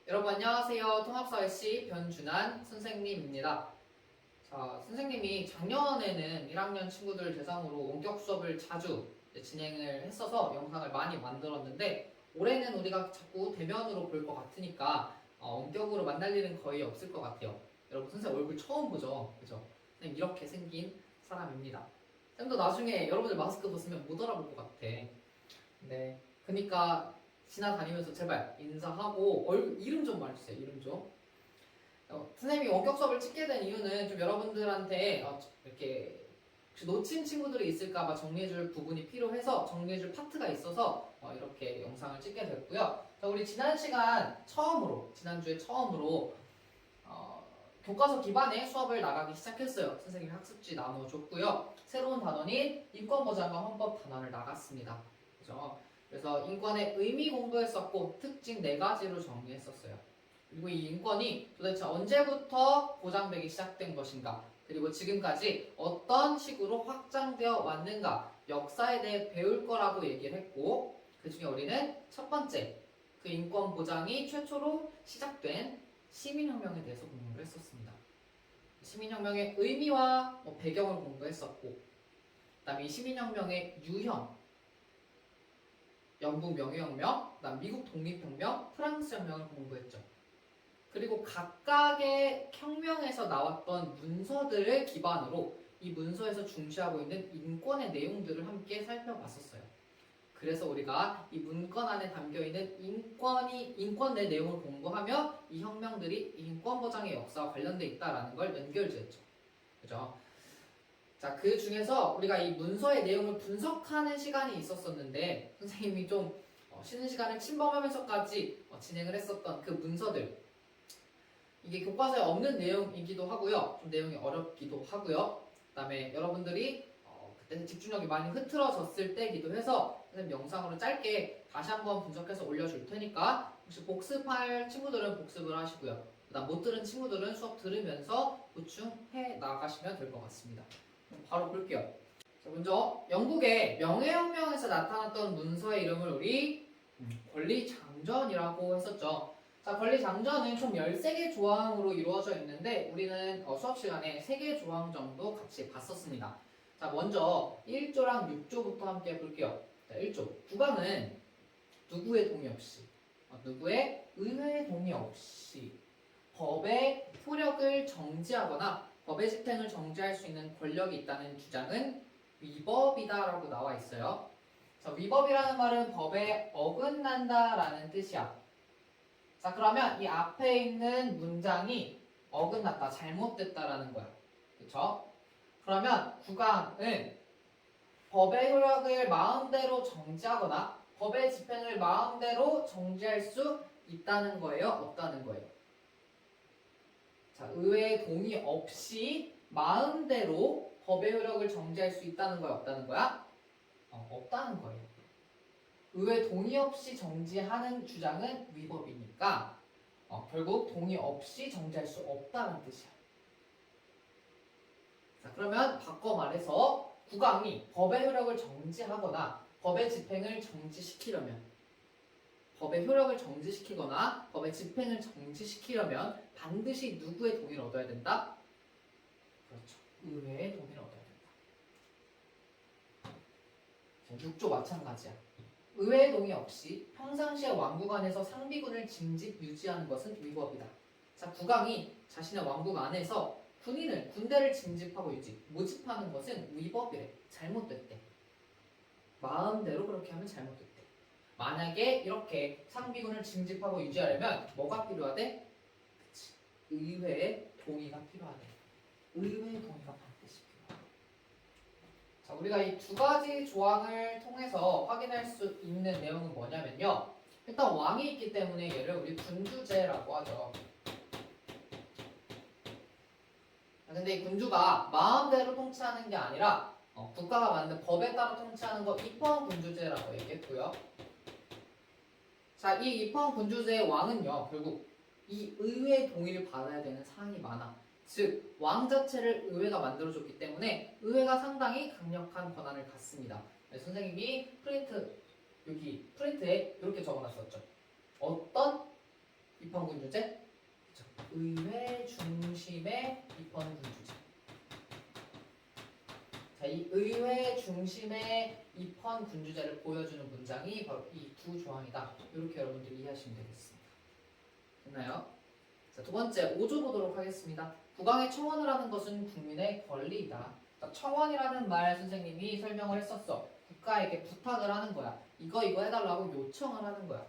여러분 안녕하세요. 통합사회시 변준환 선생님입니다. 자, 선생님이 작년에는 1학년 친구들 대상으로 원격 수업을 자주 진행을 했어서 영상을 많이 만들었는데 올해는 우리가 자꾸 대면으로 볼 것 같으니까 원격으로 만날 일은 거의 없을 것 같아요. 여러분 선생님 얼굴 처음 보죠? 그죠? 선생님 이렇게 생긴 사람입니다. 쌤도 나중에 여러분들 마스크 벗으면 못 알아볼 것 같아. 네. 그러니까 지나다니면서 제발 인사하고 얼굴 이름 좀 말해주세요. 이름 좀. 선생님이 원격 수업을 찍게 된 이유는 좀 여러분들한테 이렇게 혹시 놓친 친구들이 있을까봐 정리해줄 부분이 필요해서 정리해줄 파트가 있어서 이렇게 영상을 찍게 됐고요. 자, 우리 지난주에 처음으로 교과서 기반의 수업을 나가기 시작했어요. 선생님이 학습지 나눠줬고요. 새로운 단원인 인권보장과 헌법 단원을 나갔습니다. 그죠? 그래서 인권의 의미 공부했었고 특징 4가지로 정리했었어요. 그리고 이 인권이 도대체 언제부터 보장되기 시작된 것인가, 그리고 지금까지 어떤 식으로 확장되어 왔는가, 역사에 대해 배울 거라고 얘기를 했고, 그 중에 우리는 첫 번째, 그 인권 보장이 최초로 시작된 시민혁명에 대해서 공부를 했었습니다. 시민혁명의 의미와 배경을 공부했었고, 그 다음에 이 시민혁명의 유형, 영국 명예혁명, 그다음 미국 독립혁명, 프랑스 혁명을 공부했죠. 그리고 각각의 혁명에서 나왔던 문서들을 기반으로 이 문서에서 중시하고 있는 인권의 내용들을 함께 살펴봤었어요. 그래서 우리가 이 문건 안에 담겨있는 인권의 내용을 공부하며 이 혁명들이 인권 보장의 역사와 관련돼 있다는 걸 연결지었죠. 그죠? 자, 그 중에서 우리가 이 문서의 내용을 분석하는 시간이 있었었는데 선생님이 좀 쉬는 시간을 침범하면서까지 진행을 했었던 그 문서들, 이게 교과서에 없는 내용이기도 하고요. 좀 내용이 어렵기도 하고요. 그 다음에 여러분들이 그때 집중력이 많이 흐트러졌을 때기도 해서 선생님 영상으로 짧게 다시 한번 분석해서 올려줄 테니까 혹시 복습할 친구들은 복습을 하시고요. 그다음 못 들은 친구들은 수업 들으면서 보충해 나가시면 될 것 같습니다. 바로 볼게요. 자, 먼저 영국의 명예혁명에서 나타났던 문서의 이름을 우리 권리장전이라고 했었죠. 자, 권리장전은 총 13개 조항으로 이루어져 있는데 우리는 수업 시간에 3개 조항 정도 같이 봤었습니다. 자, 먼저 1조랑 6조부터 함께 볼게요. 자, 1조. 국왕은 누구의 동의 없이, 누구의 의회의 동의 없이 법의 효력을 정지하거나 법의 집행을 정지할 수 있는 권력이 있다는 주장은 위법이다라고 나와 있어요. 자, 위법이라는 말은 법에 어긋난다라는 뜻이야. 자, 그러면 이 앞에 있는 문장이 어긋났다, 잘못됐다라는 거야. 그쵸? 그러면 국왕은 법의 효력을 마음대로 정지하거나 법의 집행을 마음대로 정지할 수 있다는 거예요? 없다는 거예요? 자, 의회의 동의 없이 마음대로 법의 효력을 정지할 수 있다는 거야, 없다는 거야? 없다는 거예요. 의회 동의 없이 정지하는 주장은 위법이니까 결국 동의 없이 정지할 수 없다는 뜻이야. 자, 그러면 바꿔 말해서 국왕이 법의 효력을 정지하거나 법의 집행을 정지시키려면, 법의 효력을 정지시키거나 법의 집행을 정지시키려면 반드시 누구의 동의를 얻어야 된다? 그렇죠. 의회의 동의를 얻어야 된다. 6조 마찬가지야. 의회의 동의 없이 평상시에 왕국 안에서 상비군을 징집 유지하는 것은 위법이다. 자, 국왕이 자신의 왕국 안에서 군대를 징집하고 모집하는 것은 위법이래. 잘못됐대. 마음대로 그렇게 하면 잘못됐대. 만약에 이렇게 상비군을 징집하고 유지하려면 뭐가 필요하대? 그치. 의회의 동의가 필요하대. 의회의 동의가 반드시 필요하대. 자, 우리가 이 2가지 조항을 통해서 확인할 수 있는 내용은 뭐냐면요. 일단 왕이 있기 때문에 얘를 우리 군주제라고 하죠. 근데 이 군주가 마음대로 통치하는 게 아니라 국가가 만든 법에 따라 통치하는 거 입헌 군주제라고 얘기했고요. 자, 이 입헌 군주제의 왕은요, 결국 이 의회의 동의를 받아야 되는 사항이 많아. 즉 왕 자체를 의회가 만들어줬기 때문에 의회가 상당히 강력한 권한을 갖습니다. 네, 선생님이 여기 프린트에 이렇게 적어놨었죠. 어떤 입헌군주제? 그쵸. 의회 중심의 입헌군주제. 자, 이 의회 중심의 입헌군주제를 보여주는 문장이 바로 이 두 조항이다. 이렇게 여러분들이 이해하시면 되겠습니다. 됐나요? 자, 두 번째 5조 보도록 하겠습니다. 국왕의 청원을 하는 것은 국민의 권리이다. 자, 청원이라는 말 선생님이 설명을 했었어. 국가에게 부탁을 하는 거야. 이거 해달라고 요청을 하는 거야.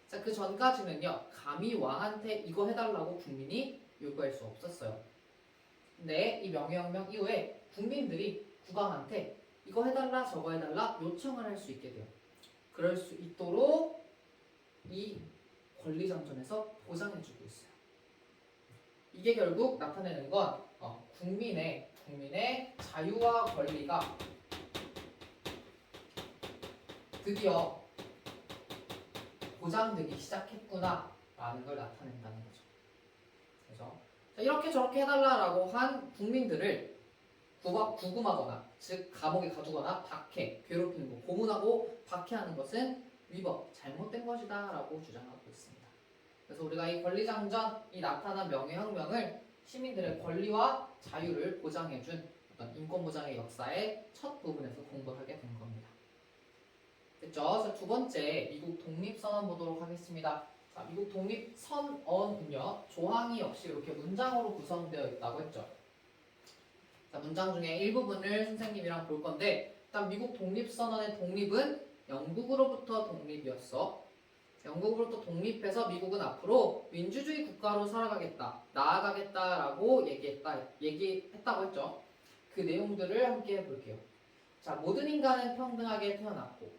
자, 그 전까지는요. 감히 왕한테 이거 해달라고 국민이 요구할 수 없었어요. 근데 이 명예혁명 이후에 국민들이 국왕한테 이거 해달라 저거 해달라 요청을 할 수 있게 돼요. 그럴 수 있도록 이 권리정전에서 보장해주고 있어요. 이게 결국 나타내는 건 국민의 자유와 권리가 드디어 보장되기 시작했구나라는 걸 나타낸다는 거죠. 그래서 이렇게 저렇게 해달라라고 한 국민들을 구금하거나 즉 감옥에 가두거나 박해, 괴롭히는 거, 고문하고 박해하는 것은 위법, 잘못된 것이다 라고 주장하고 있습니다. 그래서 우리가 이 권리장전이 나타난 명예혁명을 시민들의 권리와 자유를 보장해준 어떤 인권보장의 역사의 첫 부분에서 공부하게 된 겁니다. 됐죠? 자, 두 번째 미국 독립선언 보도록 하겠습니다. 자, 미국 독립선언은요 조항이 역시 이렇게 문장으로 구성되어 있다고 했죠. 자, 문장 중에 일부분을 선생님이랑 볼 건데 일단 미국 독립선언의 독립은 영국으로부터 독립이었어. 영국으로부터 독립해서 미국은 앞으로 민주주의 국가로 살아가겠다, 나아가겠다라고 얘기했다고 했죠. 그 내용들을 함께 볼게요. 자, 모든 인간은 평등하게 태어났고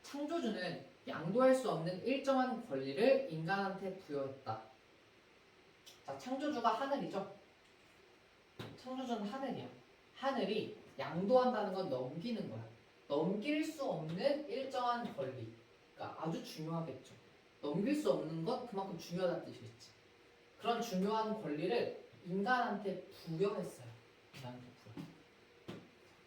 창조주는 양도할 수 없는 일정한 권리를 인간한테 부여했다. 자, 창조주가 하늘이죠. 창조주는 하늘이야. 하늘이 양도한다는 건 넘기는 거야. 넘길 수 없는 일정한 권리. 그러니까 아주 중요하겠죠. 넘길 수 없는 건 그만큼 중요하다는 뜻이겠지. 그런 중요한 권리를 인간한테 부여했어요. 인간한테 부여.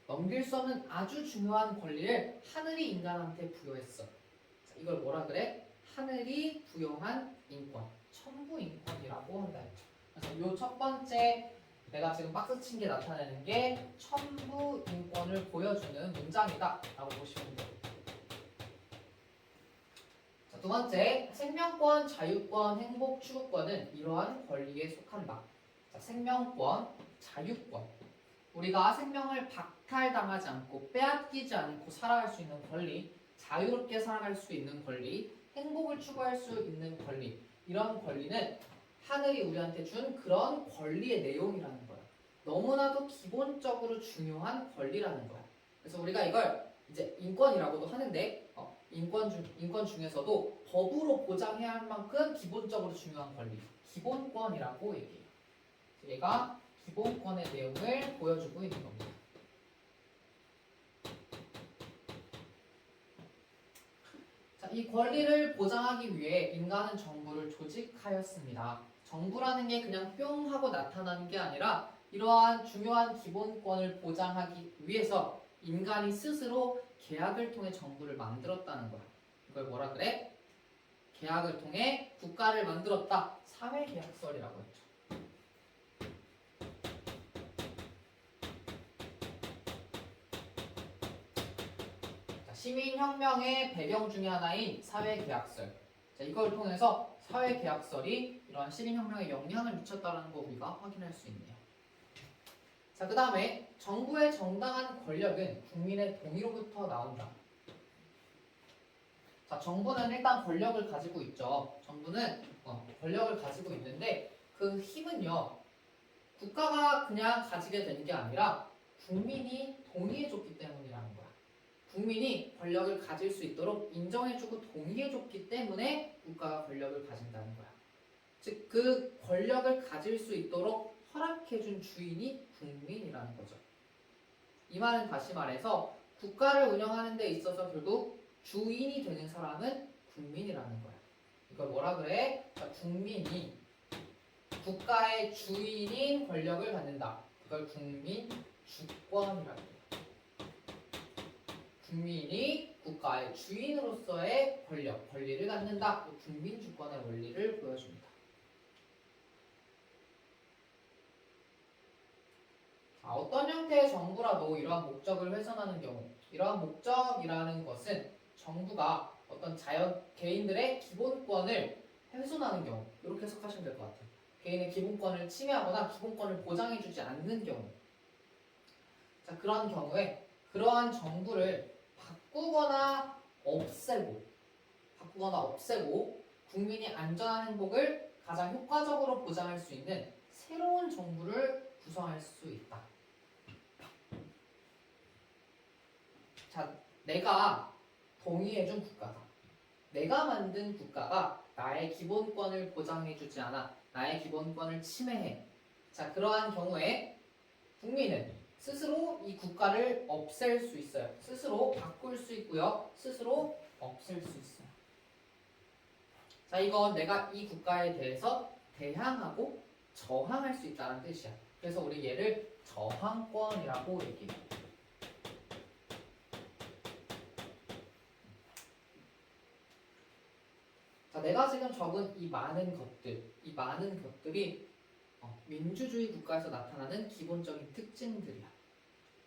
넘길 수 없는 아주 중요한 권리를 하늘이 인간한테 부여했어. 자, 이걸 뭐라 그래? 하늘이 부여한 인권, 천부 인권이라고 한다 했죠. 그래서 요 첫 번째 내가 지금 박스 친 게 나타내는 게 천부 인권을 보여주는 문장이다 라고 보시면 돼요. 자, 두 번째, 생명권, 자유권, 행복, 추구권은 이러한 권리에 속한다. 자, 생명권, 자유권. 우리가 생명을 박탈당하지 않고 빼앗기지 않고 살아갈 수 있는 권리, 자유롭게 살아갈 수 있는 권리, 행복을 추구할 수 있는 권리. 이런 권리는 하늘이 우리한테 준 그런 권리의 내용이라는 거야. 너무나도 기본적으로 중요한 권리라는 거야. 그래서 우리가 이걸 이제 인권이라고도 하는데 인권 중에서도 법으로 보장해야 할 만큼 기본적으로 중요한 권리, 기본권이라고 얘기해요. 얘가 기본권의 내용을 보여주고 있는 겁니다. 자, 이 권리를 보장하기 위해 인간은 정부를 조직하였습니다. 정부라는 게 그냥 뿅 하고 나타나는 게 아니라 이러한 중요한 기본권을 보장하기 위해서 인간이 스스로 계약을 통해 정부를 만들었다는 거야. 이걸 뭐라 그래? 계약을 통해 국가를 만들었다. 사회계약설이라고 했죠. 자, 시민혁명의 배경 중에 하나인 사회계약설. 자, 이걸 통해서 사회계약설이 이러한 시민혁명에 영향을 미쳤다는 거 우리가 확인할 수 있네요. 자, 그 다음에 정부의 정당한 권력은 국민의 동의로부터 나온다. 자, 정부는 일단 권력을 가지고 있죠. 정부는 권력을 가지고 있는데 그 힘은요, 국가가 그냥 가지게 되는 게 아니라 국민이 동의해줬기 때문이라는 거야. 국민이 권력을 가질 수 있도록 인정해주고 동의해줬기 때문에 국가가 권력을 가진다는 거야. 즉, 그 권력을 가질 수 있도록 허락해준 주인이 국민이라는 거죠. 이 말은 다시 말해서 국가를 운영하는 데 있어서 결국 주인이 되는 사람은 국민이라는 거야. 이걸 뭐라 그래? 자, 국민이 국가의 주인인 권력을 갖는다. 그걸 국민 주권이라고 해요. 국민이 국가의 주인으로서의 권리를 갖는다. 국민 주권의 원리를 보여줍니다. 어떤 형태의 정부라도 이러한 목적을 훼손하는 경우, 이러한 목적이라는 것은 정부가 어떤 개인들의 기본권을 훼손하는 경우, 이렇게 해석하시면 될 것 같아요. 개인의 기본권을 침해하거나 기본권을 보장해주지 않는 경우. 자, 그런 경우에 그러한 정부를 바꾸거나 없애고 국민이 안전한 행복을 가장 효과적으로 보장할 수 있는 새로운 정부를 구성할 수 있다. 자, 내가 동의해준 국가다. 내가 만든 국가가 나의 기본권을 보장해주지 않아. 나의 기본권을 침해해. 자, 그러한 경우에 국민은 스스로 이 국가를 없앨 수 있어요. 스스로 바꿀 수 있고요. 스스로 없앨 수 있어요. 자, 이건 내가 이 국가에 대해서 대항하고 저항할 수 있다는 뜻이야. 그래서 우리 얘를 저항권이라고 얘기해요. 자, 내가 지금 적은 이 많은 것들이 민주주의 국가에서 나타나는 기본적인 특징들이야.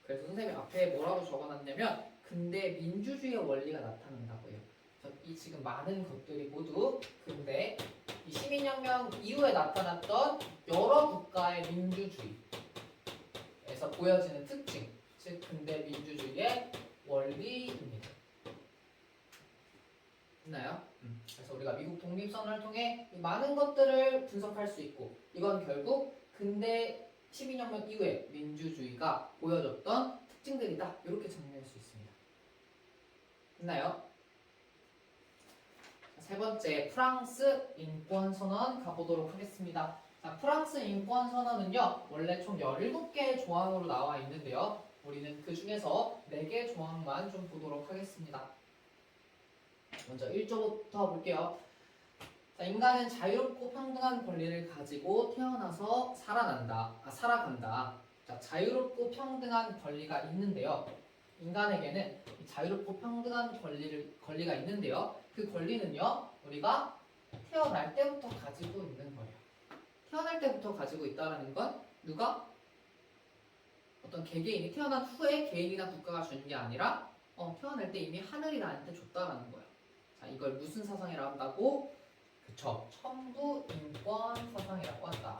그래서 선생님이 앞에 뭐라고 적어놨냐면 근대 민주주의의 원리가 나타난다고 해요. 이 지금 많은 것들이 모두 근대 이 시민혁명 이후에 나타났던 여러 국가의 민주주의에서 보여지는 특징, 즉 근대 민주주의의 원리입니다. 됐나요? 그래서 우리가 미국 독립선언을 통해 이 많은 것들을 분석할 수 있고 이건 결국 근대 시민혁명 이후에 민주주의가 보여줬던 특징들이다. 이렇게 정리할 수 있습니다. 됐나요? 세 번째, 프랑스 인권선언 가보도록 하겠습니다. 자, 프랑스 인권선언은요, 원래 총 17개의 조항으로 나와 있는데요. 우리는 그 중에서 4개의 조항만 좀 보도록 하겠습니다. 먼저 1조부터 볼게요. 자, 인간은 자유롭고 평등한 권리를 가지고 태어나서 살아간다. 자, 자유롭고 평등한 권리가 있는데요. 인간에게는 자유롭고 평등한 권리가 있는데요. 그 권리는요, 우리가 태어날 때부터 가지고 있는 거예요. 태어날 때부터 가지고 있다는 건 누가? 어떤 개개인이 태어난 후에 개인이나 국가가 주는 게 아니라 태어날 때 이미 하늘이 나한테 줬다라는 거예요. 자, 이걸 무슨 사상이라고 한다고? 그쵸, 천부 인권 사상이라고 한다.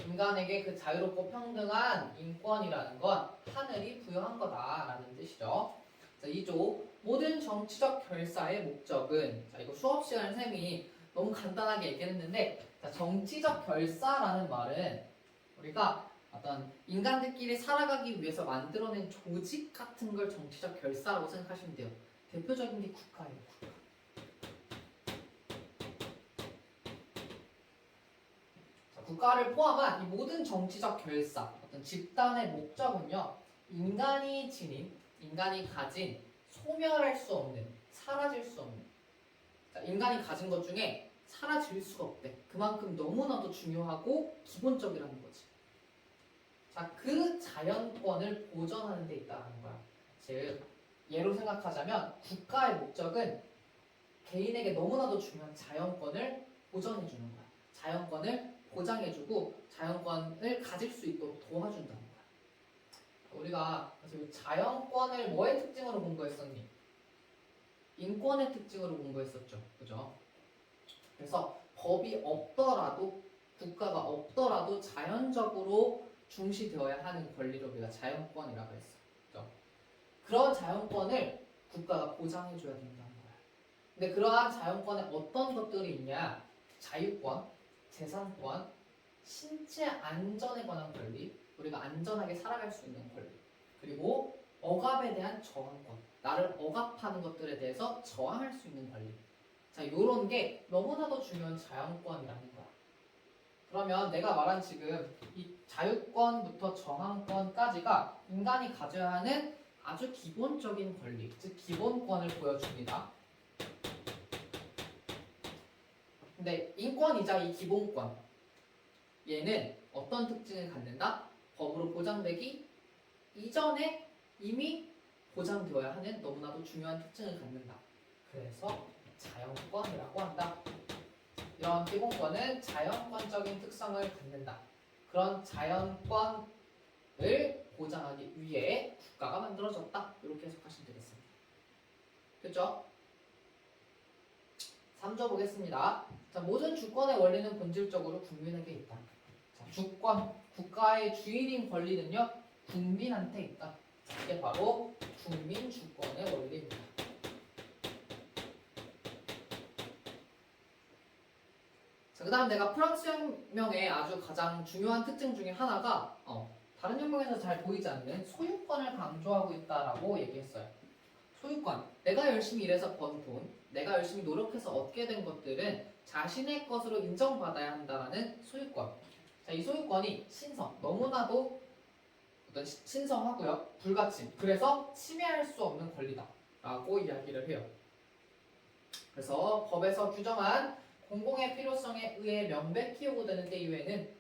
인간에게 그 자유롭고 평등한 인권이라는 건 하늘이 부여한 거다라는 뜻이죠. 자, 2조, 모든 정치적 결사의 목적은, 자, 이거 수업 시간에 쌤이 너무 간단하게 얘기했는데, 자, 정치적 결사라는 말은 우리가 어떤 인간들끼리 살아가기 위해서 만들어낸 조직 같은 걸 정치적 결사라고 생각하시면 돼요. 대표적인 게 국가예요. 국가. 자, 국가를 포함한 이 모든 정치적 결사, 어떤 집단의 목적은요, 인간이 가진 소멸할 수 없는, 사라질 수 없는, 자, 인간이 가진 것 중에 사라질 수가 없대. 그만큼 너무나도 중요하고 기본적이라는 거지. 자, 그 자연권을 보전하는 데 있다는 거야. 즉, 예로 생각하자면 국가의 목적은 개인에게 너무나도 중요한 자연권을 보전해 주는 거야. 자연권을 보장해주고 자연권을 가질 수 있도록 도와준다는 거야. 우리가 그래서 자연권을 뭐의 특징으로 공부했었니? 인권의 특징으로 공부했었죠. 그죠? 그래서 법이 없더라도, 국가가 없더라도 자연적으로 중시되어야 하는 권리를 우리가 자연권이라고 했어. 그죠? 그런 자연권을 국가가 보장해줘야 된다는 거야. 근데 그러한 자연권에 어떤 것들이 있냐? 자유권, 재산권, 신체 안전에 관한 권리, 우리가 안전하게 살아갈 수 있는 권리, 그리고 억압에 대한 저항권, 나를 억압하는 것들에 대해서 저항할 수 있는 권리. 자, 요런 게 너무나도 중요한 자연권이라는 거야. 그러면 내가 말한 지금 이 자유권부터 저항권까지가 인간이 가져야 하는 아주 기본적인 권리, 즉 기본권을 보여줍니다. 근데 인권이자 이 기본권 얘는 어떤 특징을 갖는다? 법으로 보장되기 이전에 이미 보장되어야 하는 너무나도 중요한 특징을 갖는다. 그래서 자연권이라고 한다. 이런 기본권은 자연권적인 특성을 갖는다. 그런 자연권을 보장하기 위해 국가가 만들어졌다. 이렇게 해석하시면 되겠습니다. 됐죠? 3조 보겠습니다. 자, 모든 주권의 원리는 본질적으로 국민에게 있다. 자, 주권, 국가의 주인인 권리는요, 국민한테 있다. 자, 이게 바로 국민 주권의 원리입니다. 자, 그 다음 내가 프랑스 혁명의 아주 가장 중요한 특징 중에 하나가 다른 혁명에서 잘 보이지 않는 소유권을 강조하고 있다라고 얘기했어요. 소유권, 내가 열심히 일해서 번 돈, 내가 열심히 노력해서 얻게 된 것들은 자신의 것으로 인정받아야 한다라는 소유권. 자, 이 소유권이 신성, 너무나도 어떤 신성하고요, 불가침. 그래서 침해할 수 없는 권리다라고 이야기를 해요. 그래서 법에서 규정한 공공의 필요성에 의해 명백히 요구되는 때 이외에는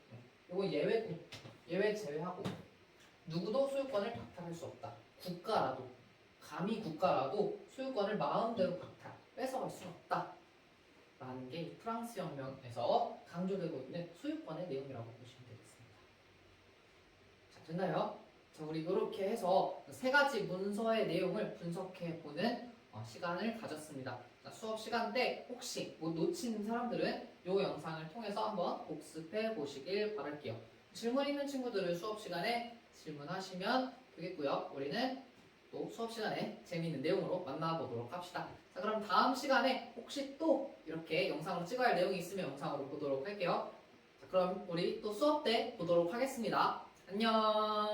이거 예외 제외하고 누구도 소유권을 박탈할 수 없다. 국가라도 감히 국가라도 소유권을 마음대로 박탈, 뺏어갈 수는 없다. 라는 게 이 프랑스 혁명에서 강조되고 있는 소유권의 내용이라고 보시면 되겠습니다. 자, 됐나요? 자, 우리 이렇게 해서 세 가지 문서의 내용을 분석해보는 시간을 가졌습니다. 자, 수업 시간 때 혹시 뭐 놓친 사람들은 이 영상을 통해서 한번 복습해 보시길 바랄게요. 질문 있는 친구들은 수업 시간에 질문하시면 되겠고요. 우리는 또 수업 시간에 재미있는 내용으로 만나보도록 합시다. 자, 그럼 다음 시간에 혹시 또 이렇게 영상으로 찍어야 할 내용이 있으면 영상으로 보도록 할게요. 자, 그럼 우리 또 수업 때 보도록 하겠습니다. 안녕.